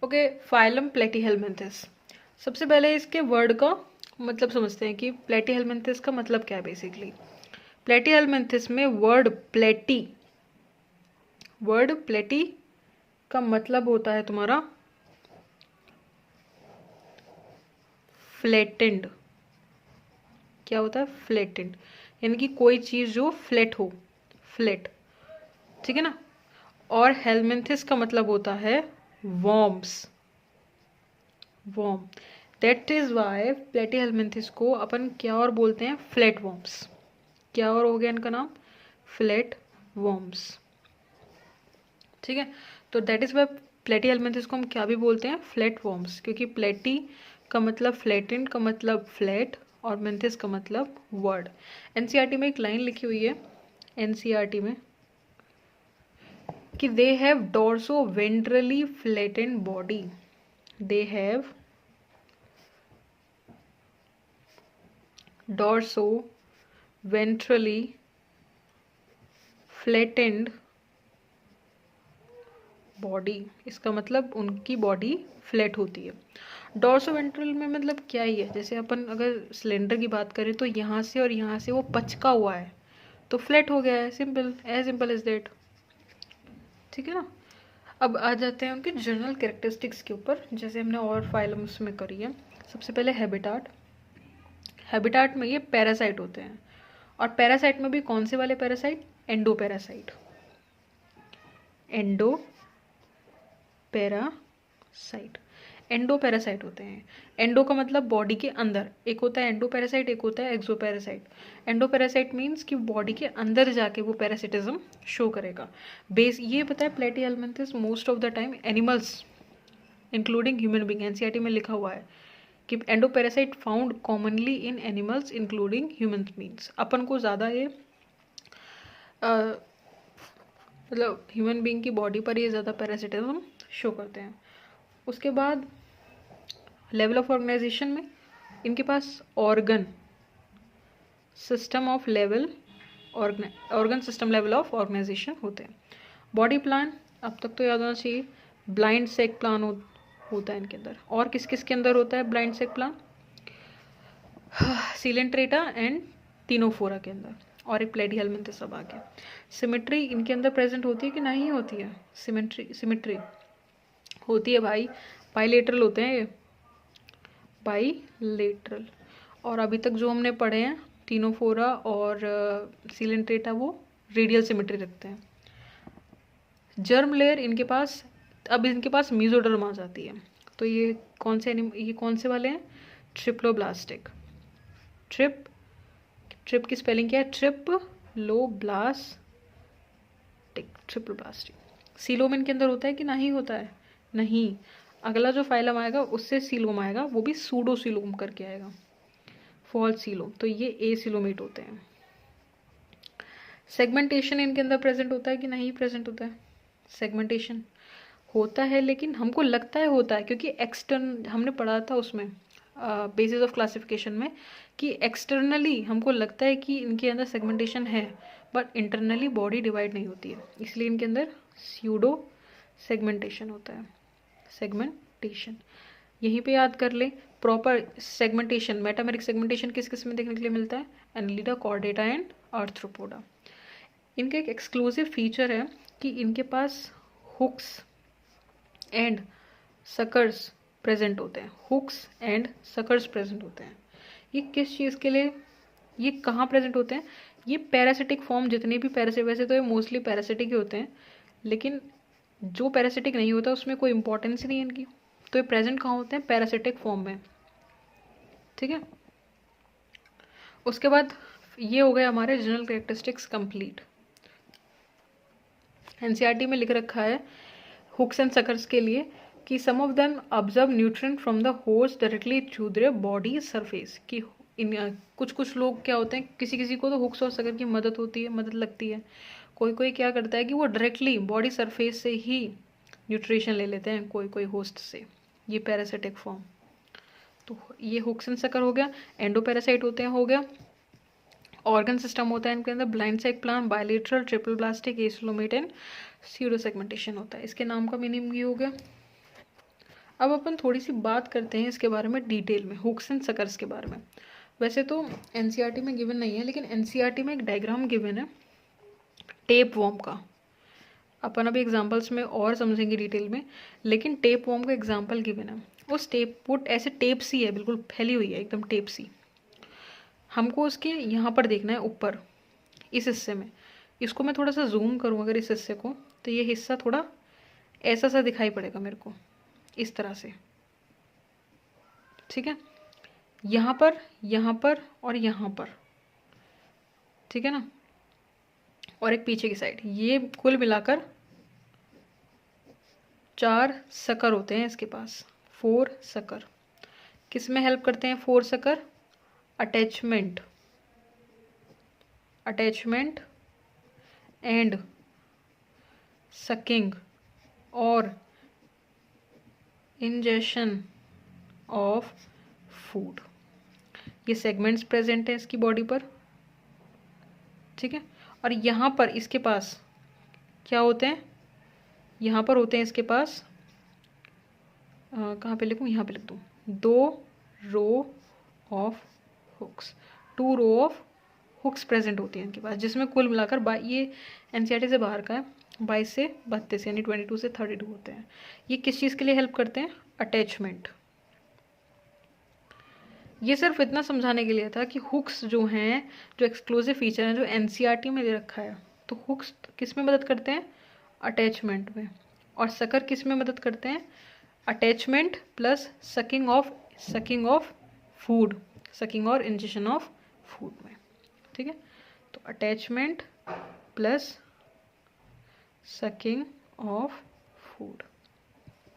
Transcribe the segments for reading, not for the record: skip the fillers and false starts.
Okay, phylum प्लेटीहेलमिन्थस। सबसे पहले इसके वर्ड का मतलब समझते हैं कि प्लेटीहेलमिन्थस का मतलब क्या है बेसिकली। प्लेटीहेलमिन्थस में वर्ड प्लेटी का मतलब होता है तुम्हारा फ्लैटेंड। क्या होता है? फ्लैटेंड, यानी कि कोई चीज़ जो फ्लैट हो, फ्लैट, ठीक है ना। और हेलमिन्थिस का मतलब होता है worms, worm. That is why Platyhelminthes को अपन क्या और बोलते हैं? Flat worms. क्या और हो गया इनका नाम? फ्लैट वॉर्म्स, ठीक है। तो दैट इज वाई प्लेटीहेलमिन्थिस को हम क्या भी बोलते हैं? फ्लैट वॉर्म्स, क्योंकि प्लेटी का मतलब फ्लैटेंड का मतलब फ्लैट और मिन्थिस का मतलब वर्ड। एनसीईआरटी में एक लाइन लिखी हुई है, एनसीईआरटी में, कि they have dorso ventrally flattened body. They have dorso ventrally flattened body. इसका मतलब उनकी बॉडी फ्लैट होती है। डोर्सो वेंट्रल में मतलब क्या ही है, जैसे अपन अगर सिलेंडर की बात करें तो यहाँ से और यहाँ से वो पचका हुआ है तो फ्लैट हो गया है, simple, as simple as that, ठीक है ना। अब आ जाते हैं उनके जनरल कैरेक्टरिस्टिक्स के ऊपर, जैसे हमने और फाइलम्स में करी है। सबसे पहले हैबिटाट। हैबिटाट में ये पैरासाइट होते हैं, और पैरासाइट में भी कौन से वाले parasite? Endo parasite, endo parasite, endo parasite होते हैं। एंडो का मतलब बॉडी के अंदर, एक होता है एंडो पैरासाइट, एक होता है एक्सो पैरासाइट। एंडो पैरासाइट मीन्स कि बॉडी के अंदर जाके वो पैरासिटिज्म शो करेगा। बेस ये पता है Platyhelminthes most of the time animals including human being, NCERT में लिखा हुआ है कि endoparasite found commonly in animals including human beings. अपन को ज़्यादा ये मतलब ह्यूमन बींग की बॉडी पर ये ज़्यादा पैरासिटिज्म शो करते हैं। उसके बाद लेवल ऑफ ऑर्गेनाइजेशन में इनके पास organ system of level, organ system level of organisation होते हैं। बॉडी प्लान अब तक तो याद होना चाहिए, ब्लाइंड सेक प्लान होता है इनके अंदर। और किस किस के अंदर होता है blind sac plan? Coelenterata and Ctenophora के अंदर, और एक प्लेटीहेलमिन्थस सब आ गया। सिमेट्री इनके अंदर प्रेजेंट होती है कि नहीं होती है? सिमेट्री होती है भाई, बाइलेटरल होते हैं ये, बाइलेटरल। और अभी तक जो हमने पढ़े हैं टिनोफोरा और सीलेंट्रेटा, वो रेडियल सिमेट्री रखते हैं। जर्म लेयर इनके पास, अब इनके पास मीजोडर्म आ जाती है। तो ये कौन से वाले हैं? ट्रिप्लोब्लास्टिक। ट्रिप की स्पेलिंग क्या है? ट्रिप्लोब्लास्टिक। सीलोम इनके अंदर होता है कि नहीं होता है? नहीं। अगला जो फाइलम आएगा उससे सीलोम आएगा, वो भी सूडो सीलोम करके आएगा, फॉल्स सीलोम। तो ये ए सीलोमेट होते हैं। सेगमेंटेशन इनके अंदर प्रेजेंट होता है कि नहीं प्रेजेंट होता है? सेगमेंटेशन होता है, लेकिन हमको लगता है होता है, क्योंकि एक्सटर्न हमने पढ़ा था उसमें बेसिस ऑफ क्लासिफिकेशन में, कि एक्सटर्नली हमको लगता है कि इनके अंदर सेगमेंटेशन है, बट इंटरनली बॉडी डिवाइड नहीं होती है, इसलिए इनके अंदर स्यूडो सेगमेंटेशन होता है। सेगमेंटेशन यहीं पे याद कर ले। प्रॉपर सेगमेंटेशन, मेटामेरिक सेगमेंटेशन किस किस में देखने के लिए मिलता है? Annelida, Chordata and arthropoda. इनका एक एक्सक्लूसिव फीचर है कि इनके पास हुक्स एंड सकर्स प्रेजेंट होते हैं। हुक्स एंड सकर्स प्रेजेंट होते हैं। ये किस चीज़ के लिए, ये कहाँ प्रेजेंट होते हैं? ये पैरासिटिक फॉर्म, जितने भी पैरासिट, वैसे तो ये मोस्टली पैरासिटिक ही होते हैं, लेकिन जो पैरासिटिक नहीं होता उसमें कोई इंपॉर्टेंस नहीं है इनकी, तो ये प्रेजेंट कहाँ होते हैं? पैरासिटिक फॉर्म में, ठीक है। उसके बाद ये हो गए हमारे जनरल कैरेक्टरिस्टिक्स कंप्लीट। एनसीईआरटी में लिख रखा है हुक्स एंड सकर्स के लिए कि some of them observe nutrient from the host directly through their body surface. कि इन कुछ लोग क्या होते हैं, किसी किसी को तो हुक्स और सकर की मदद लगती है। कोई कोई क्या करता है कि वो डायरेक्टली बॉडी सरफेस से ही न्यूट्रिशन ले लेते हैं, कोई होस्ट से। ये पैरासिटिक फॉर्म। तो ये हुक्स एंड सकर हो गया। एंडो पैरासाइट होते हैं, हो गया। ऑर्गन सिस्टम होता है इनके अंदर, blind sac plan, bilateral, triploblastic, acoelomate and pseudo segmentation होता है। इसके नाम का मीनिंग ये हो गया। अब अपन थोड़ी सी बात करते हैं इसके बारे में डिटेल में, हुक्स एंड सकर्स के बारे में। वैसे तो एनसीईआरटी में गिवन नहीं है, लेकिन एनसीईआरटी में एक डायग्राम गिवन है टेप वॉर्म का। अपन अभी एग्जांपल्स में और समझेंगे डिटेल में, लेकिन टेप वॉर्म का एग्जांपल गिवन है। उस टेप वो ऐसे टेप सी है, बिल्कुल फैली हुई है, एकदम टेप सी। हमको उसके यहाँ पर देखना है ऊपर, इस हिस्से में। इसको मैं थोड़ा सा जूम करूँ अगर इस हिस्से को, तो ये हिस्सा थोड़ा ऐसा सा दिखाई पड़ेगा मेरे को, इस तरह से, ठीक है। यहाँ पर और यहाँ पर, ठीक है ना, और एक पीछे की साइड। ये कुल मिलाकर 4 सकर होते हैं इसके पास, 4 सकर। किस में हेल्प करते हैं 4 सकर? अटैचमेंट एंड सकिंग और इंजेशन ऑफ फूड। ये सेगमेंट्स प्रेजेंट है इसकी बॉडी पर, ठीक है। और यहाँ पर इसके पास क्या होते हैं? यहाँ पर होते हैं इसके पास, कहाँ पे लिखूँ? यहाँ पे लिख दूँ, 2 row of hooks, 2 row of hooks present होती हैं इनके पास, जिसमें कुल मिलाकर ये एनसीईआरटी से बाहर का है, 22 से 32 यानी 22 से 32 होते हैं। ये किस चीज़ के लिए हेल्प करते हैं? अटैचमेंट। ये सिर्फ इतना समझाने के लिए था कि हुक्स जो हैं, जो एक्सक्लूसिव फीचर हैं, जो एनसीईआरटी में दे रखा है, तो हुक्स किस में मदद करते हैं? अटैचमेंट में। और सकर किस में मदद करते हैं? Attachment plus sucking of food, sucking और इंजेशन ऑफ फूड में, ठीक है। तो attachment plus sucking of food,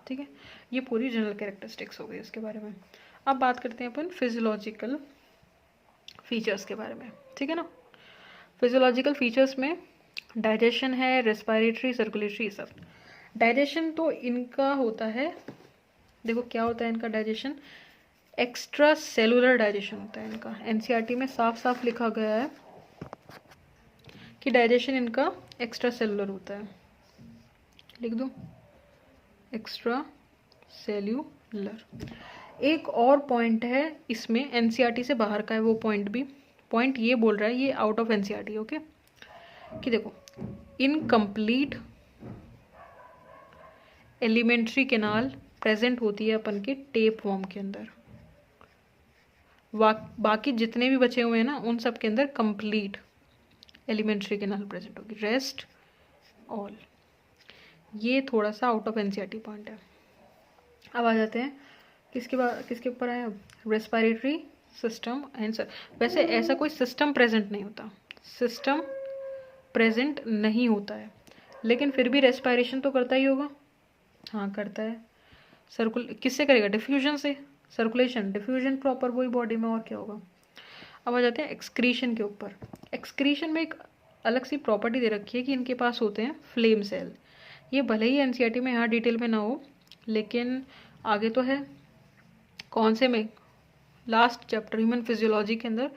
ठीक है। ये पूरी जनरल कैरेक्टरिस्टिक्स हो गई इसके बारे में। अब बात करते हैं अपन फिजियोलॉजिकल फीचर्स के बारे में, ठीक है ना। फिजियोलॉजिकल फीचर्स में डाइजेशन है, रेस्पिरेटरी, सर्कुलेटरी, सब। डाइजेशन तो इनका होता है, देखो क्या होता है इनका डाइजेशन, एक्स्ट्रा सेलुलर डाइजेशन होता है इनका। एनसीईआरटी में साफ साफ लिखा गया है कि डाइजेशन इनका एक्स्ट्रा सेलुलर होता है, लिख दो एक्स्ट्रा सेल्यूलर। एक और पॉइंट है इसमें, एनसीईआरटी से बाहर का है वो पॉइंट ये बोल रहा है, ये आउट ऑफ एनसीईआरटी, ओके, कि देखो इनकम्प्लीट एलिमेंट्री कैनाल प्रेजेंट होती है अपन के टेप वॉर्म के अंदर। बाकी जितने भी बचे हुए हैं ना, उन सब के अंदर कंप्लीट एलिमेंट्री कैनाल प्रेजेंट होगी, रेस्ट ऑल। ये थोड़ा सा आउट ऑफ एनसीईआरटी पॉइंट है। अब आ जाते हैं किसके ऊपर आए अब? रेस्पिरेटरी सिस्टम एंड वैसे ऐसा कोई सिस्टम प्रेजेंट नहीं होता, सिस्टम प्रेजेंट नहीं होता है, लेकिन फिर भी रेस्पिरेशन तो करता ही होगा। हाँ करता है। किससे करेगा? डिफ्यूजन से। सर्कुलेशन, डिफ्यूजन प्रॉपर वही बॉडी में, और क्या होगा। अब आ जाते हैं एक्सक्रीशन के ऊपर। एक्सक्रीशन में एक अलग सी प्रॉपर्टी दे रखी है कि इनके पास होते हैं फ्लेम सेल। ये भले ही एनसीईआरटी में यहाँ डिटेल में ना हो, लेकिन आगे तो है। कौन से में? लास्ट चैप्टर ह्यूमन फिजियोलॉजी के अंदर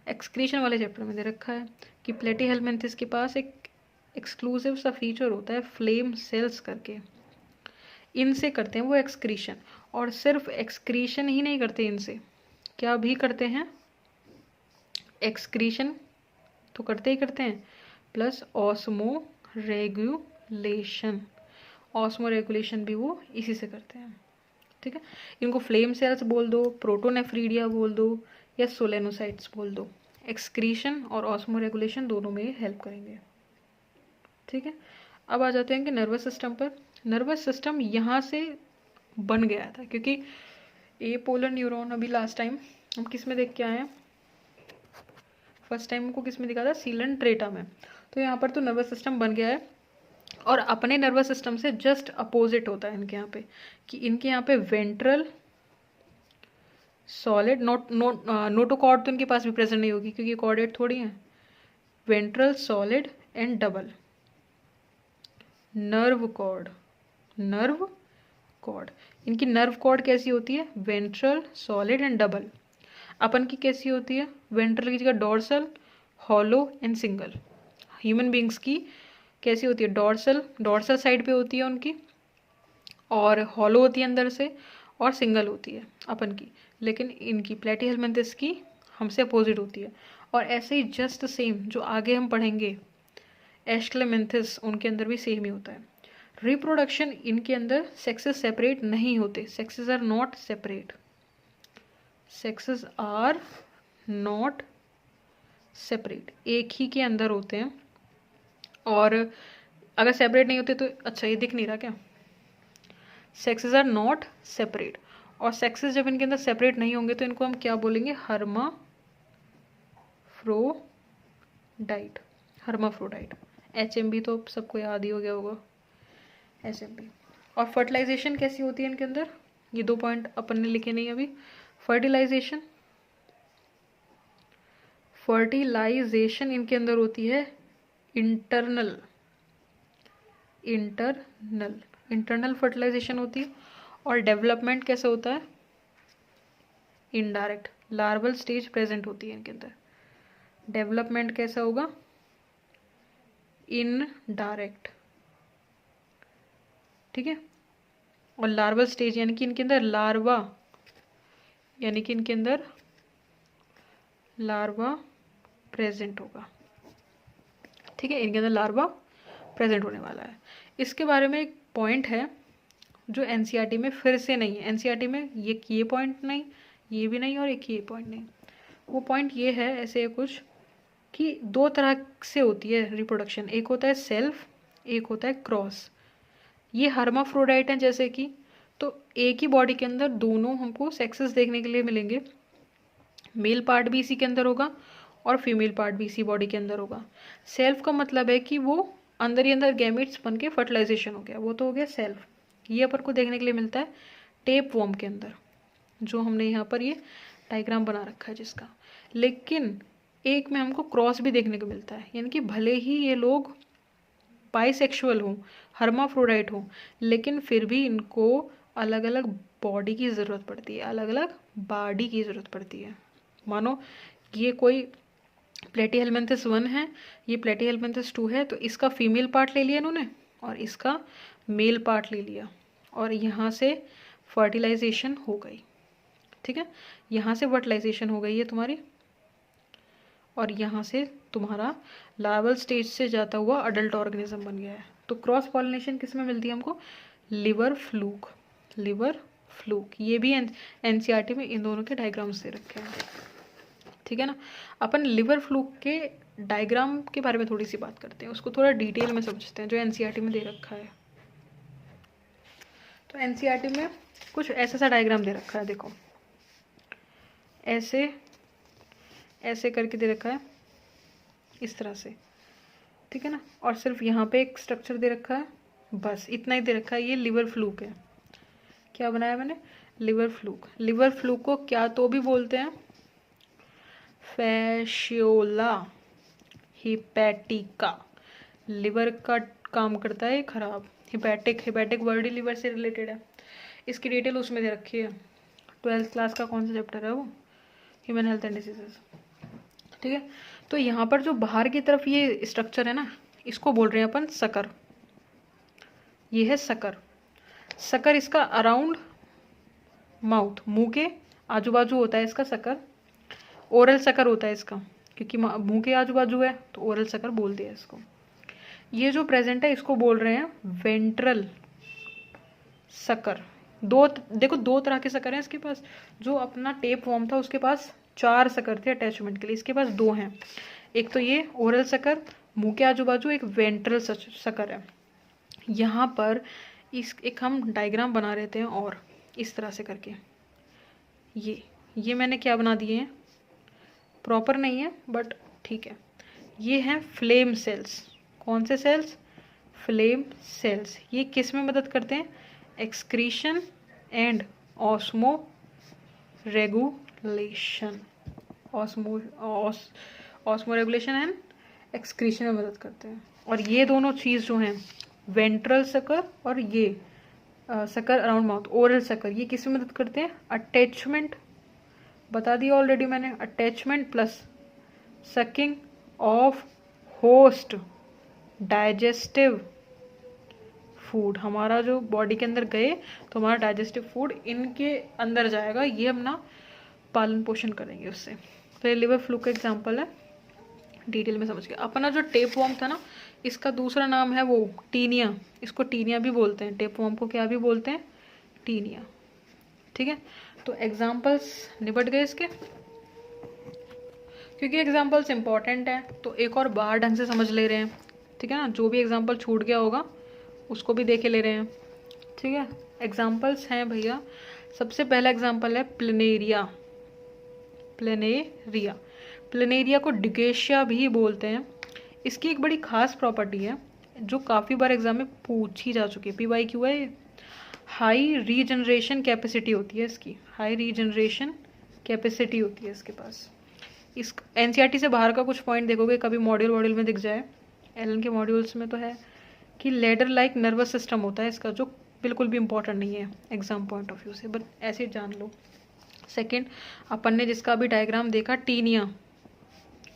एक्सक्रीशन वाले चैप्टर में दे रखा है कि प्लेटीहेल्मिन्थेस के पास एक एक्सक्लूसिव सा फीचर होता है फ्लेम सेल्स करके, इनसे करते हैं वो एक्सक्रीशन। और सिर्फ एक्सक्रीशन ही नहीं करते, इनसे क्या भी करते हैं? एक्सक्रीशन तो करते ही करते हैं, प्लस ऑस्मो रेगुलेशन भी वो इसी से करते हैं, ठीक है। इनको फ्लेम सेल्स बोल दो, प्रोटोनेफ्रीडिया बोल दो, या सोलेनोसाइट्स बोल दो। एक्सक्रीशन और ऑस्मो रेगुलेशन दोनों में हेल्प करेंगे, ठीक है। अब आ जाते हैं कि नर्वस सिस्टम पर। नर्वस सिस्टम यहाँ से बन गया था, क्योंकि ए पोलर न्यूरॉन अभी लास्ट टाइम हम किस में देख के आए हैं? फर्स्ट टाइम हमको किस में दिखा था? सीलन ट्रेटा में। तो यहाँ पर तो नर्वस सिस्टम बन गया है, और अपने नर्वस सिस्टम से जस्ट अपोजिट होता है इनके यहाँ पे, कि इनके यहाँ पे वेंट्रल सॉलिड, नोटोकॉर्ड तो इनके पास भी प्रेजेंट नहीं होगी क्योंकि कॉर्डेट थोड़ी है। Ventral solid and double nerve cord. इनकी नर्व कॉर्ड कैसी होती है? Ventral solid and double. अपन की कैसी होती है? वेंट्रल की जगह dorsal, hollow and single. Human beings की कैसी होती है? डॉर्सल साइड पे होती है उनकी, और हॉलो होती है अंदर से और सिंगल होती है अपन की, लेकिन इनकी प्लेटीहेलमिंथस की हमसे अपोजिट होती है। और ऐसे ही जस्ट सेम जो आगे हम पढ़ेंगे एस्क्लेमेंथिस, उनके अंदर भी सेम ही होता है। रिप्रोडक्शन इनके अंदर सेक्सेस सेपरेट नहीं होते, sexes are not separate, sexes are not separate, एक ही के अंदर होते हैं। और अगर सेपरेट नहीं होते तो अच्छा ये दिख नहीं रहा क्या, सेक्सेस आर नॉट सेपरेट। और सेक्सेस जब इनके अंदर सेपरेट नहीं होंगे तो इनको हम क्या बोलेंगे, हर्माफ्रोडाइट, हर्माफ्रोडाइट। HMB तो सबको याद ही हो गया होगा, HMB। और फर्टिलाइजेशन कैसी होती है इनके अंदर, ये 2 पॉइंट अपन ने लिखे नहीं अभी। फर्टिलाइजेशन, फर्टिलाइजेशन इनके अंदर होती है इंटरनल, इंटरनल, इंटरनल फर्टिलाइजेशन होती है। और डेवलपमेंट कैसा होता है, इनडायरेक्ट, लार्वल स्टेज प्रेजेंट होती है इनके अंदर। डेवलपमेंट कैसा होगा, इनडायरेक्ट, ठीक है। और लार्वल स्टेज यानी कि इनके अंदर लार्वा, यानी कि इनके अंदर लार्वा प्रेजेंट होगा, ठीक है, इनके अंदर लार्वा प्रेजेंट होने वाला है। इसके बारे में एक पॉइंट है जो एनसीईआरटी में फिर से नहीं है। एनसीईआरटी में ये पॉइंट नहीं, ये भी नहीं, और एक ये पॉइंट नहीं। वो पॉइंट ये है ऐसे कुछ कि 2 तरह से होती है रिप्रोडक्शन, एक होता है सेल्फ, एक होता है क्रॉस। ये हर्माफ्रोडाइट हैं जैसे कि, तो एक ही बॉडी के अंदर दोनों हमको सेक्सेस देखने के लिए मिलेंगे, मेल पार्ट भी इसी के अंदर होगा और फीमेल पार्ट भी इसी बॉडी के अंदर होगा। सेल्फ का मतलब है कि वो अंदर ही अंदर गैमेट्स बन के फर्टिलाइजेशन हो गया, वो तो हो गया सेल्फ। ये अपन को देखने के लिए मिलता है टेप वॉर्म के अंदर, जो हमने यहाँ पर ये डायग्राम बना रखा है जिसका। लेकिन एक में हमको क्रॉस भी देखने को मिलता है, यानी कि भले ही ये लोग बाइसेक्सुअल हों, हर्माफ्रोडाइट हों, लेकिन फिर भी इनको अलग अलग बॉडी की ज़रूरत पड़ती है, अलग अलग बॉडी की ज़रूरत पड़ती है। मानो ये कोई प्लेटीहेलमिन्थस 1 है, ये प्लेटीहेलमिन्थस 2 है, तो इसका फीमेल पार्ट ले लिया इन्होंने और इसका मेल पार्ट ले लिया, और यहाँ से फर्टिलाइजेशन हो गई, ठीक है। यहाँ से फर्टिलाइजेशन हो गई है तुम्हारी, और यहाँ से तुम्हारा लार्वल स्टेज से जाता हुआ अडल्ट ऑर्गेनिज्म बन गया है। तो क्रॉस पॉलिनेशन किस में मिलती है हमको, लिवर फ्लूक, लिवर फ्लूक। ये भी एनसीईआरटी में इन दोनों के डायग्राम्स दे रखे हैं, ठीक है ना। अपन लिवर फ्लूक के डायग्राम के बारे में थोड़ी सी बात करते हैं, उसको थोड़ा डिटेल में समझते हैं जो एनसीईआरटी में दे रखा है। तो एनसीईआरटी में कुछ ऐसा सा डायग्राम दे रखा है, देखो ऐसे ऐसे करके दे रखा है, इस तरह से, ठीक है ना। और सिर्फ यहाँ पे एक स्ट्रक्चर दे रखा है, बस इतना ही दे रखा है। ये लिवर फ्लूक है, क्या बनाया मैंने, लिवर फ्लूक। लिवर फ्लूक को क्या तो भी बोलते हैं, फैशियोला हिपैटिका। लिवर का काम करता है खराब, हिपैटिक, हिपैटिक वर्ड ही लिवर से रिलेटेड है। इसकी डिटेल उसमें दे रखी है, 12th क्लास का कौन सा चैप्टर है वो, ह्यूमन हेल्थ एंड डिसीजेज, ठीक है। तो यहाँ पर जो बाहर की तरफ ये स्ट्रक्चर है ना, इसको बोल रहे हैं अपन सकर। ये है सकर। सकर इसका अराउंड माउथ, मुंह के आजू बाजू होता है इसका सकर। ओरल सकर होता है इसका, क्योंकि मुंह के आजू बाजू है तो ओरल सकर बोल दिया इसको। ये जो प्रेजेंट है इसको बोल रहे हैं वेंट्रल सकर। देखो 2 तरह के सकर हैं इसके पास। जो अपना टेप वॉर्म था उसके पास 4 सकर थे अटैचमेंट के लिए, इसके पास 2 हैं। एक तो ये ओरल सकर मुंह के आजू बाजू, एक वेंट्रल सकर है। यहाँ पर एक हम डायग्राम बना रहे थे और इस तरह से करके ये मैंने क्या बना दिए हैं, प्रॉपर नहीं है बट ठीक है। ये हैं फ्लेम सेल्स। कौन से सेल्स, फ्लेम सेल्स। ये किस में मदद करते हैं, excretion and osmo regulation, osmo regulation and excretion में मदद करते हैं। और ये दोनों चीज़ जो हैं, वेंट्रल सकर और ये sucker around mouth, oral sucker, ये किस में मदद करते हैं, अटैचमेंट, बता दिया ऑलरेडी मैंने, attachment plus sucking of host digestive food, हमारा जो बॉडी के अंदर गए तो हमारा डाइजेस्टिव फूड इनके अंदर जाएगा, ये अपना पालन पोषण करेंगे उससे। तो ये लिवर फ्लू का एग्जाम्पल है, डिटेल में समझ गए। अपना जो टेप वॉर्म था ना, इसका दूसरा नाम है वो टीनिया, इसको टीनिया भी बोलते हैं, टेप वॉर्म को क्या भी बोलते हैं, टीनिया। ठीक है, तो एग्जाम्पल्स निपट गए इसके, क्योंकि एग्जाम्पल्स इंपॉर्टेंट है तो एक और बाहर ढंग से समझ ले रहे हैं। ठीक है ना, जो भी एग्जाम्पल छूट गया होगा उसको भी देखे ले रहे हैं। ठीक है, एग्जाम्पल्स हैं भैया, सबसे पहला एग्जाम्पल है प्लेनेरिया। प्लेनेरिया, प्लेनेरिया को डिगेशिया भी बोलते हैं। इसकी एक बड़ी खास प्रॉपर्टी है जो काफ़ी बार एग्जाम में पूछी जा चुकी है, PYQ है, हाई रीजनरेशन कैपेसिटी होती है इसकी, हाई रीजनरेशन कैपेसिटी होती है इसके पास। इस NCERT से बाहर का कुछ पॉइंट देखोगे कभी मॉड्यूल में दिख जाए, एलन के मॉड्यूल्स में तो है कि लेडर लाइक नर्वस सिस्टम होता है इसका, जो बिल्कुल भी इंपॉर्टेंट नहीं है एग्जाम पॉइंट ऑफ व्यू से, बट ऐसे जान लो। सेकंड, अपन ने जिसका भी डायग्राम देखा टीनिया,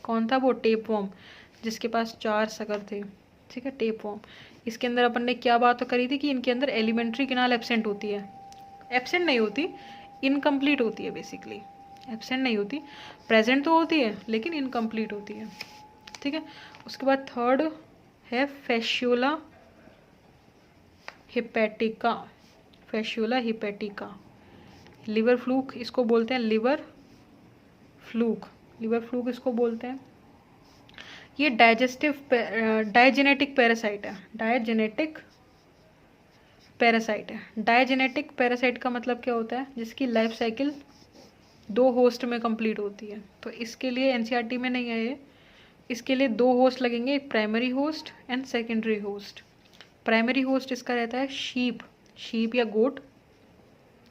कौन था वो, टेप वॉर्म, जिसके पास 4 सगर थे। ठीक है, टेप वॉर्म, इसके अंदर अपन ने क्या बात करी थी कि इनके अंदर एलिमेंट्री किनाल एब्सेंट होती है, एब्सेंट नहीं होती, इनकम्प्लीट होती है बेसिकली, एब्सेंट नहीं होती, प्रेजेंट तो होती है लेकिन इनकम्प्लीट होती है। ठीक है, उसके बाद थर्ड है fasciola hepatica, fasciola hepatica, liver fluke इसको बोलते हैं, लिवर फ्लूक, लिवर फ्लूक इसको बोलते हैं। ये डायजेनेटिक पैरासाइट है, डायजेनेटिक पैरासाइट है। डायजेनेटिक पैरासाइट का मतलब क्या होता है, जिसकी लाइफ साइकिल 2 होस्ट में कंप्लीट होती है। तो इसके लिए NCERT में नहीं है ये, इसके लिए 2 होस्ट लगेंगे, एक primary host and secondary host. Primary host इसका रहता है शीप, शीप या गोट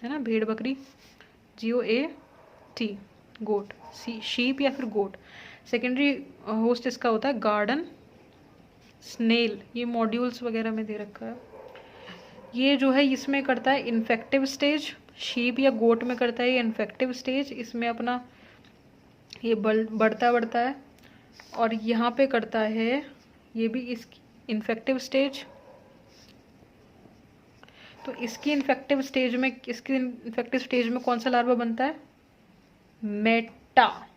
है ना, भेड़ बकरी, GOAT, गोट, शीप या फिर गोट। सेकेंडरी होस्ट इसका होता है गार्डन स्नेल, ये मॉड्यूल्स वगैरह में दे रखा है। ये जो है इसमें करता है इन्फेक्टिव स्टेज, शीप या गोट में करता है ये इन्फेक्टिव स्टेज, इसमें अपना ये बढ़ता है, और यहाँ पे करता है ये भी इस इन्फेक्टिव स्टेज। तो इसकी इन्फेक्टिव स्टेज में कौन सा लार्वा बनता है, मेटा,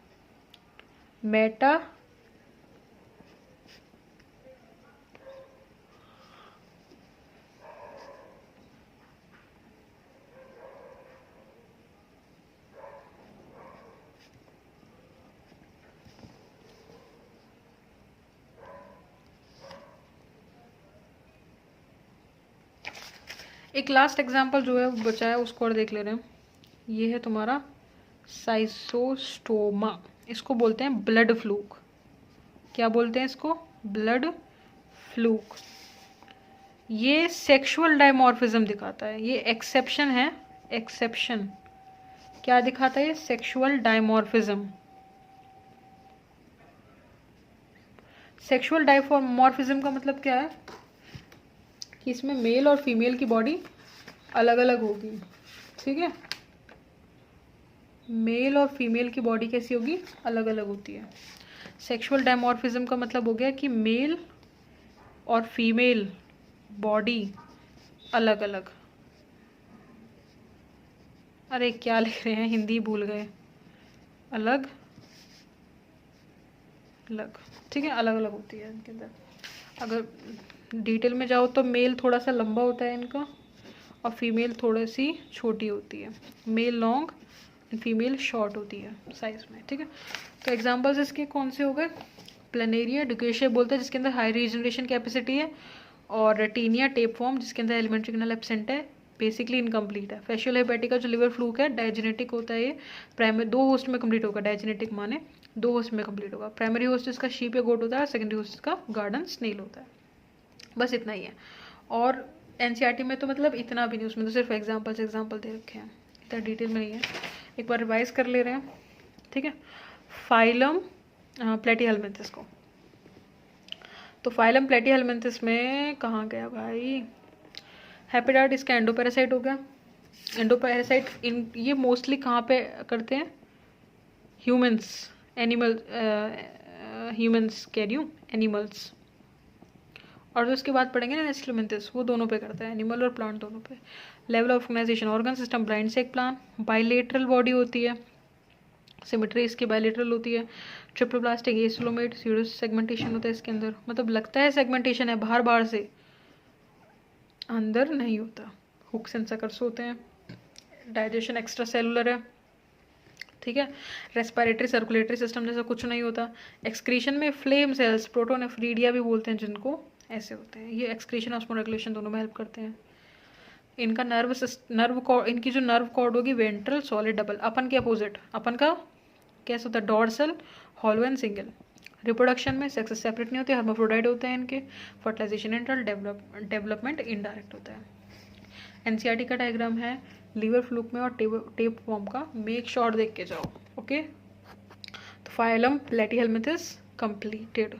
मेटा एक लास्ट एग्जाम्पल जो है बचा है उसको और देख ले रहे हैं। ये है तुम्हारा साइसोस्टोमा, इसको बोलते हैं ब्लड फ्लूक। क्या बोलते हैं इसको, ब्लड फ्लूक। ये सेक्सुअल डायमॉर्फिज्म दिखाता है, ये एक्सेप्शन है, एक्सेप्शन क्या दिखाता है, ये सेक्सुअल डायमॉर्फिज्म। सेक्सुअल डायमॉर्फिज्म का मतलब क्या है कि इसमें मेल और फीमेल की बॉडी अलग अलग होगी। ठीक है, मेल और फीमेल की बॉडी कैसी होगी, अलग अलग होती है। सेक्सुअल डायमॉर्फिज्म का मतलब हो गया कि मेल और फीमेल बॉडी अलग अलग, अरे क्या लिख रहे हैं, हिंदी भूल गए, अलग अलग। ठीक है, अलग अलग होती है इनके अंदर। अगर डिटेल में जाओ तो मेल थोड़ा सा लंबा होता है इनका और फीमेल थोड़ी सी छोटी होती है, male long and female short होती है साइज में। ठीक है, तो एग्जांपल्स इसके कौन से हो गए, प्लेनेरिया डिगेशिया बोलते हैं जिसके अंदर हाई रीजनरेशन कैपेसिटी है, और टीनिया टेप फॉर्म जिसके अंदर एलिमेंट्री किनाल एब्सेंट है, बेसिकली इनकम्प्लीट है। फैशियल हेपेटिका जो लिवर फ्लूक है डायजेनेटिक होता है, ये प्राइमरी 2 होस्ट में कंप्लीट होगा, डायजेनेटिक माने 2 होस्ट में कंप्लीट होगा। प्राइमरी होस्ट इसका शीप या गोट होता है, सेकेंडरी होस्ट इसका गार्डन स्नेल होता है। बस इतना ही है, और NCERT में तो मतलब इतना भी नहीं, उसमें तो सिर्फ एग्जाम्पल दे रखे हैं, इतना डिटेल में नहीं है। एक बार रिवाइज कर ले रहे हैं। ठीक है, फाइलम प्लेटीहेलमिन्थस को, तो फाइलम प्लेटीहेलमिन्थस में कहाँ गया भाई, हैप्पीडार्ट इसका एंडोपैरासाइट हो गया। एंडोपैरासाइट ये मोस्टली कहाँ पे करते हैं, ह्यूमंस, एनिमल, ह्यूमंस कह रही हूँ, एनिमल्स। और जो उसके बाद पढ़ेंगे ना नेस्टलमेंथिस, वो दोनों पे करता है, एनिमल और प्लांट दोनों पे। Level of organisation, organ system blind sac plan, bilateral body होती है, सिमेट्री इसकी बाइलेटरल होती है, ट्रिप्लोप्लास्टिक एसोलोमेट, सीडो सेगमेंटेशन होता है इसके अंदर, मतलब लगता है सेगमेंटेशन है बाहर बाहर से, अंदर नहीं होता। हुक्स एंड सकर्स होते हैं। डाइजेशन एक्स्ट्रा सेलुलर है, ठीक है। रेस्पिरेटरी सर्कुलेटरी सिस्टम जैसा कुछ नहीं होता। एक्सक्रीशन में फ्लेम सेल्स, प्रोटोनेफ्रीडिया भी बोलते हैं जिनको, ऐसे होते हैं ये। एक्सक्रीशन ऑस्मोरेगुलेशन दोनों में हेल्प करते हैं। इनका इनकी जो नर्व कॉर्ड होगी वेंट्रल सॉलिड डबल, अपन के अपोजिट, अपन का कैसा होता है dorsal hollow and single. Reproduction में सेक्सेस सेपरेट नहीं होते, हर्माफ्रोडाइट होते हैं इनके। फर्टिलाइजेशन इंटरल, डेवलपमेंट इनडायरेक्ट होता है। एनसीईआरटी का डायग्राम है लीवर फ्लूक में और टेप फॉर्म का, मेक श्योर देख के जाओ, ओके। तो फाइलम प्लेटीहेल्मिंथस कंप्लीटेड।